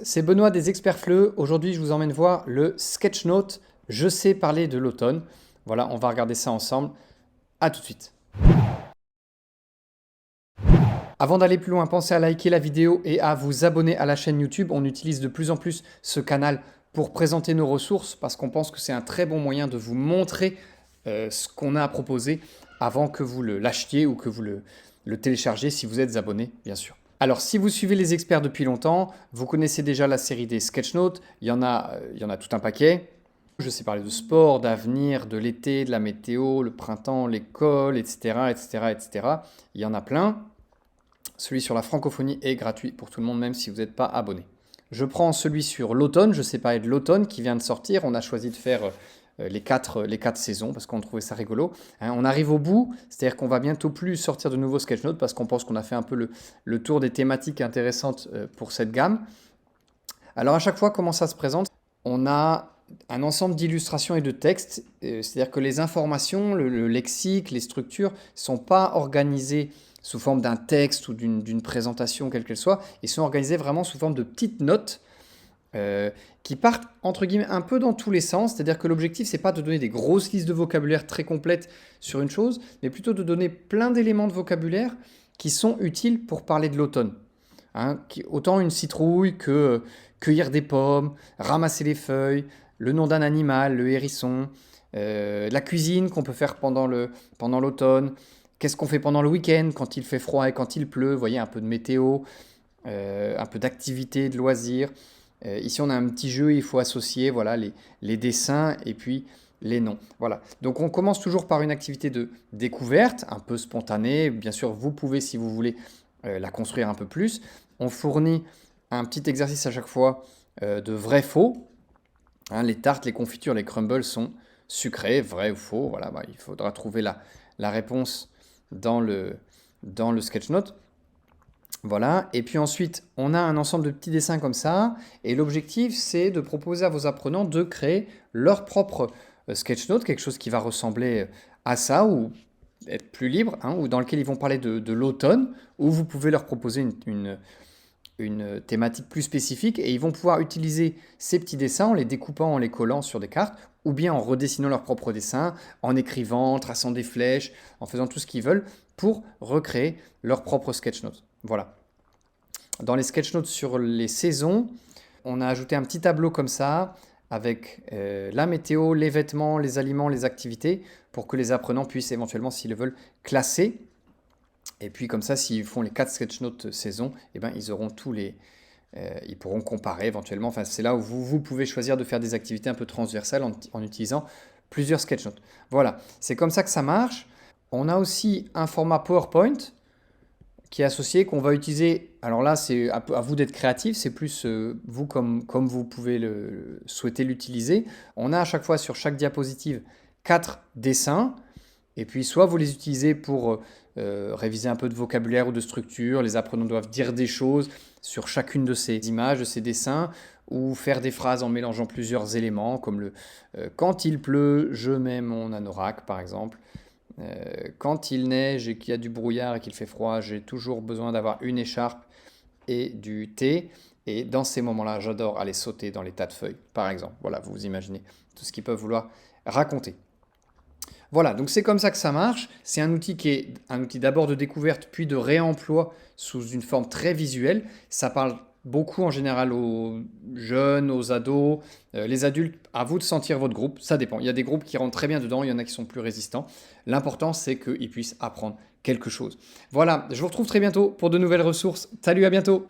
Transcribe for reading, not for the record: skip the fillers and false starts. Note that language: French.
c'est Benoît des Experts FLE. Aujourd'hui, je vous emmène voir le Sketchnote. Je sais parler de l'automne. Voilà, on va regarder ça ensemble. À tout de suite. Avant d'aller plus loin, pensez à liker la vidéo et à vous abonner à la chaîne YouTube. On utilise de plus en plus ce canal pour présenter nos ressources parce qu'on pense que c'est un très bon moyen de vous montrer ce qu'on a à proposer avant que vous l'achetiez ou que vous le téléchargez si vous êtes abonné, bien sûr. Alors, si vous suivez les experts depuis longtemps, vous connaissez déjà la série des Sketchnotes. Il y en a tout un paquet. Je sais parler de sport, d'avenir, de l'été, de la météo, le printemps, l'école, etc., etc., etc. Il y en a plein. Celui sur la francophonie est gratuit pour tout le monde, même si vous n'êtes pas abonné. Je prends celui sur l'automne. Je sais parler de l'automne qui vient de sortir. On a choisi de faire les quatre saisons parce qu'on trouvait ça rigolo. Hein, on arrive au bout, c'est-à-dire qu'on va bientôt plus sortir de nouveaux sketchnotes parce qu'on pense qu'on a fait un peu le tour des thématiques intéressantes pour cette gamme. Alors à chaque fois, comment ça se présente? On a un ensemble d'illustrations et de textes, c'est-à-dire que les informations, le lexique, les structures ne sont pas organisées sous forme d'un texte ou d'une présentation quelle qu'elle soit, ils sont organisés vraiment sous forme de petites notes qui partent entre guillemets un peu dans tous les sens, c'est-à-dire que l'objectif c'est pas de donner des grosses listes de vocabulaire très complètes sur une chose, mais plutôt de donner plein d'éléments de vocabulaire qui sont utiles pour parler de l'automne. Hein, autant une citrouille que cueillir des pommes, ramasser les feuilles, le nom d'un animal, le hérisson, la cuisine qu'on peut faire pendant l'automne, qu'est-ce qu'on fait pendant le week-end quand il fait froid et quand il pleut, vous voyez, un peu de météo, un peu d'activité, de loisirs. Ici, on a un petit jeu, il faut associer voilà, les dessins et puis les noms. Voilà. Donc, on commence toujours par une activité de découverte, un peu spontanée. Bien sûr, vous pouvez, si vous voulez, la construire un peu plus. On fournit un petit exercice à chaque fois de vrai-faux. Hein, les tartes, les confitures, les crumbles sont sucrés, vrai ou faux. Voilà, bah, il faudra trouver la réponse dans le sketchnote. Voilà, et puis ensuite, on a un ensemble de petits dessins comme ça, et l'objectif, c'est de proposer à vos apprenants de créer leur propre sketchnote, quelque chose qui va ressembler à ça, ou être plus libre, hein, ou dans lequel ils vont parler de l'automne, ou vous pouvez leur proposer une thématique plus spécifique, et ils vont pouvoir utiliser ces petits dessins en les découpant, en les collant sur des cartes, ou bien en redessinant leurs propres dessins, en écrivant, en traçant des flèches, en faisant tout ce qu'ils veulent, pour recréer leur propre sketchnote. Voilà. Dans les sketchnotes sur les saisons, on a ajouté un petit tableau comme ça, avec la météo, les vêtements, les aliments, les activités, pour que les apprenants puissent éventuellement, s'ils le veulent, classer. Et puis comme ça, s'ils font les 4 sketchnotes saison, eh ben, ils auront ils pourront comparer éventuellement. Enfin, c'est là où vous pouvez choisir de faire des activités un peu transversales en utilisant plusieurs sketchnotes. Voilà, c'est comme ça que ça marche. On a aussi un format PowerPoint qui est associé, qu'on va utiliser. Alors là, c'est à vous d'être créatif, c'est plus vous comme vous pouvez souhaiter l'utiliser. On a à chaque fois sur chaque diapositive 4 dessins, et puis soit vous les utilisez pour réviser un peu de vocabulaire ou de structure, les apprenants doivent dire des choses sur chacune de ces images, de ces dessins, ou faire des phrases en mélangeant plusieurs éléments, comme quand il pleut, je mets mon anorak, par exemple. Quand il neige et qu'il y a du brouillard et qu'il fait froid, j'ai toujours besoin d'avoir une écharpe et du thé. Et dans ces moments-là, j'adore aller sauter dans les tas de feuilles, par exemple. Voilà, vous imaginez tout ce qu'ils peuvent vouloir raconter. Voilà, donc c'est comme ça que ça marche. C'est un outil qui est un outil d'abord de découverte, puis de réemploi sous une forme très visuelle. Ça parle beaucoup en général aux jeunes, aux ados, les adultes. À vous de sentir votre groupe, ça dépend. Il y a des groupes qui rentrent très bien dedans, il y en a qui sont plus résistants. L'important, c'est qu'ils puissent apprendre quelque chose. Voilà, je vous retrouve très bientôt pour de nouvelles ressources. Salut, à bientôt!